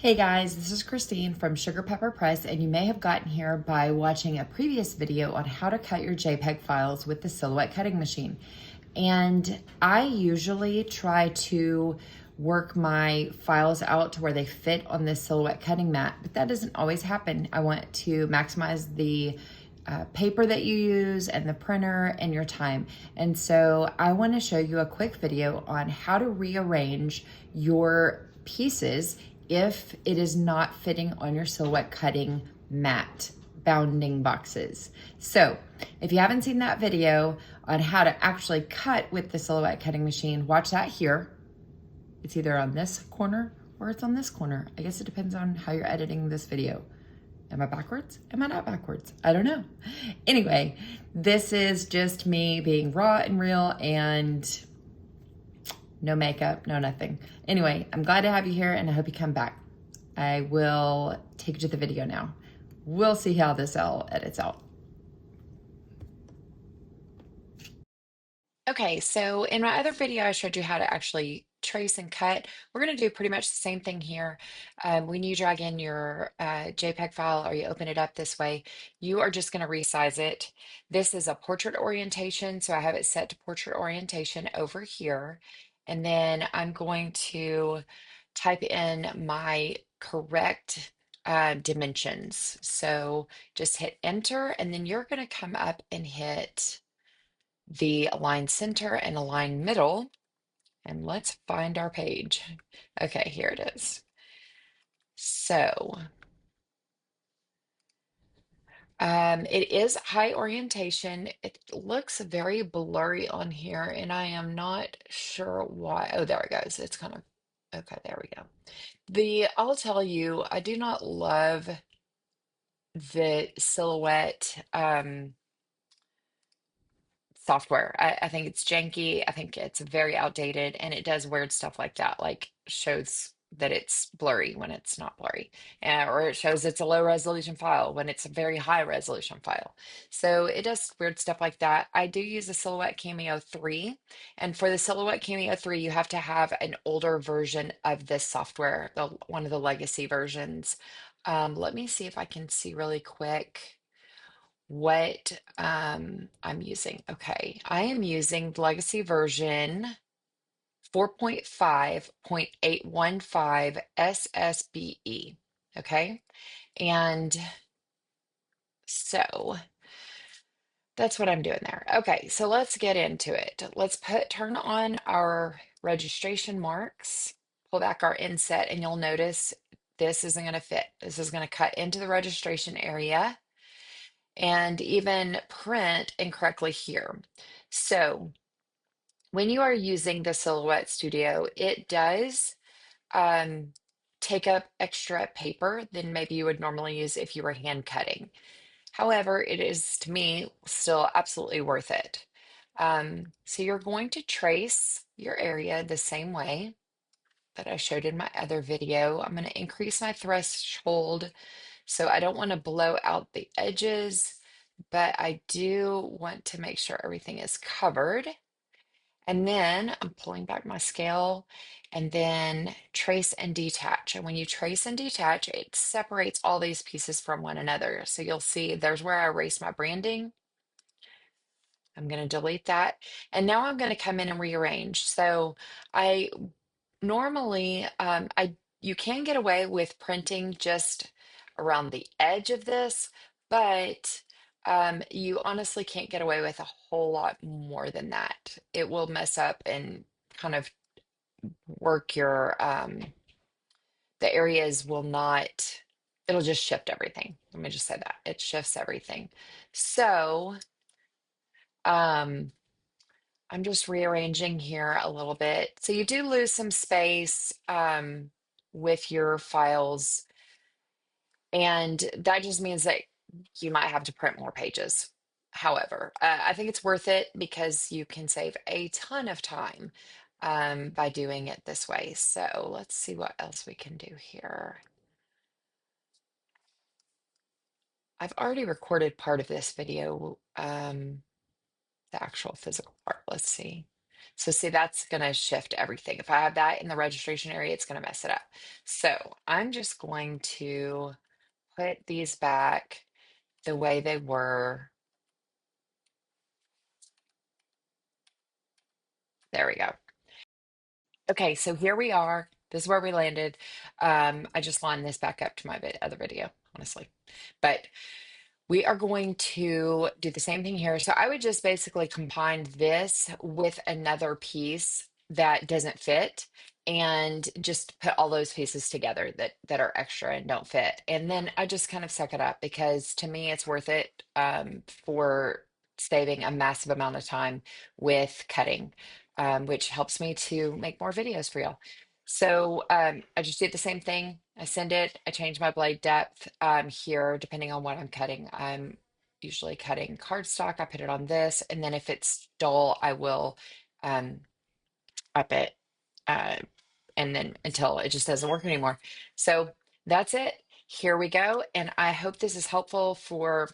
Hey guys, this is Christine from Sugar Pepper Press, and you may have gotten here by watching a previous video on how to cut your JPEG files with the Silhouette cutting machine. And I usually try to work my files out to where they fit on this Silhouette cutting mat, but that doesn't always happen. I want to maximize the paper that you use and the printer and your time. And so I want to show you a quick video on how to rearrange your pieces if it is not fitting on your Silhouette cutting mat bounding boxes. So if you haven't seen that video on how to actually cut with the Silhouette cutting machine, watch that here. It's either on this corner or it's on this corner. I guess it depends on how you're editing this video. Am I backwards? Am I not backwards? I don't know. Anyway, this is just me being raw and real and no makeup, no nothing. Anyway, I'm glad to have you here and I hope you come back. I will take you to the video now. We'll see how this all edits out. Okay, so in my other video, I showed you how to actually trace and cut. We're going to do pretty much the same thing here. When you drag in your JPEG file or you open it up this way, you are just going to resize it. This is a portrait orientation, so I have it set to portrait orientation over here. And then I'm going to type in my correct dimensions. So just hit enter, and then you're going to come up and hit the align center and align middle. And let's find our page. Okay, here it is. So it is high orientation. It looks very blurry on here, and I am not sure why. Oh, there it goes. It's kind of, okay, there we go. I'll tell you, I do not love the Silhouette software. I think it's janky. I think it's very outdated and it does weird stuff like that, like shows that it's blurry when it's not blurry, or it shows it's a low resolution file when it's a very high resolution file. So it does weird stuff like that. I do use a Silhouette Cameo 3, and for the Silhouette Cameo 3, you have to have an older version of this software, one of the legacy versions. Let me see if I can see really quick what I'm using. Okay, I am using the legacy version 4.5.815 SSBE. Okay, and so that's what I'm doing there. Okay, so let's get into it. Let's turn on our registration marks, pull back our inset, and you'll notice this isn't going to fit. This is going to cut into the registration area and even print incorrectly here. So when you are using the Silhouette Studio, it does take up extra paper than maybe you would normally use if you were hand cutting. However, it is to me still absolutely worth it. So you're going to trace your area the same way that I showed in my other video. I'm going to increase my threshold so I don't want to blow out the edges, but I do want to make sure everything is covered. And then I'm pulling back my scale and then trace and detach. And when you trace and detach, it separates all these pieces from one another. So you'll see there's where I erased my branding. I'm going to delete that. And now I'm going to come in and rearrange. So I normally, you can get away with printing just around the edge of this, but you honestly can't get away with a whole lot more than that. It will mess up and kind of work the areas will not, it'll just shift everything. Let me just say that. It shifts everything. So um, I'm just rearranging here a little bit. So you do lose some space with your files, and that just means that you might have to print more pages. However, I think it's worth it because you can save a ton of time by doing it this way. So let's see what else we can do here. I've already recorded part of this video, the actual physical part. Let's see. So see, that's going to shift everything. If I have that in the registration area, it's going to mess it up. So I'm just going to put these back the way they were. There we go. Okay, so here we are. This is where we landed. I just lined this back up to my other video, honestly. But we are going to do the same thing here. So I would just basically combine this with another piece that doesn't fit and just put all those pieces together that are extra and don't fit. And then I just kind of suck it up because to me it's worth it for saving a massive amount of time with cutting, which helps me to make more videos for y'all. So I just did the same thing. I send it, I change my blade depth here, depending on what I'm cutting. I'm usually cutting cardstock. I put it on this, and then if it's dull, I will um, up it, uh, and then until it just doesn't work anymore. So that's it. Here we go. And I hope this is helpful for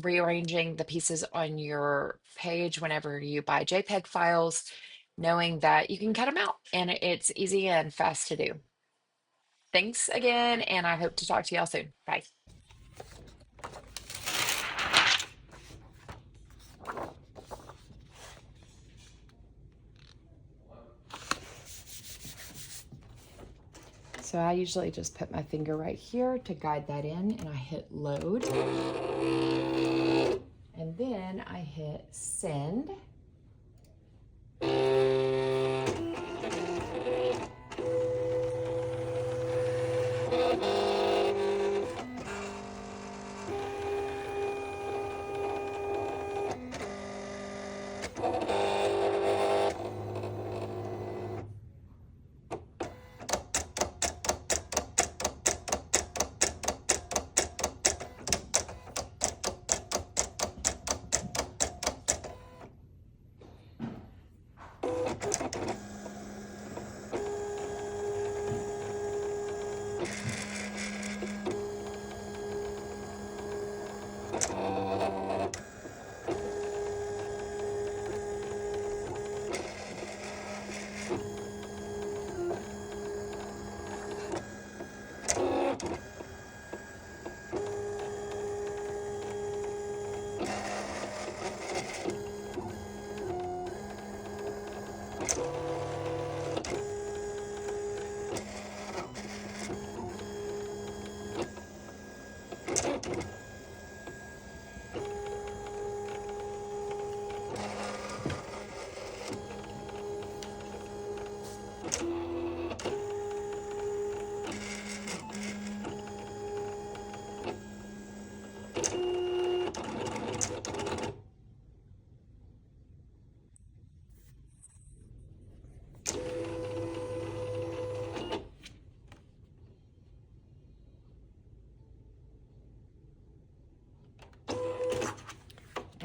rearranging the pieces on your page whenever you buy JPEG files, knowing that you can cut them out and it's easy and fast to do. Thanks again, and I hope to talk to y'all soon. Bye. So I usually just put my finger right here to guide that in, and I hit load. And then I hit send.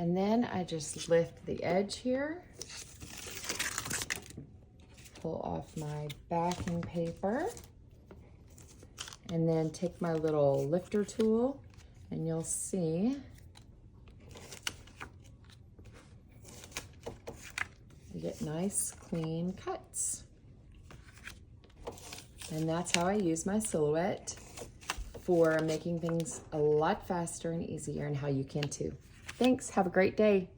And then I just lift the edge here, pull off my backing paper, and then take my little lifter tool, and you'll see you get nice, clean cuts. And that's how I use my Silhouette for making things a lot faster and easier, and how you can too. Thanks, have a great day.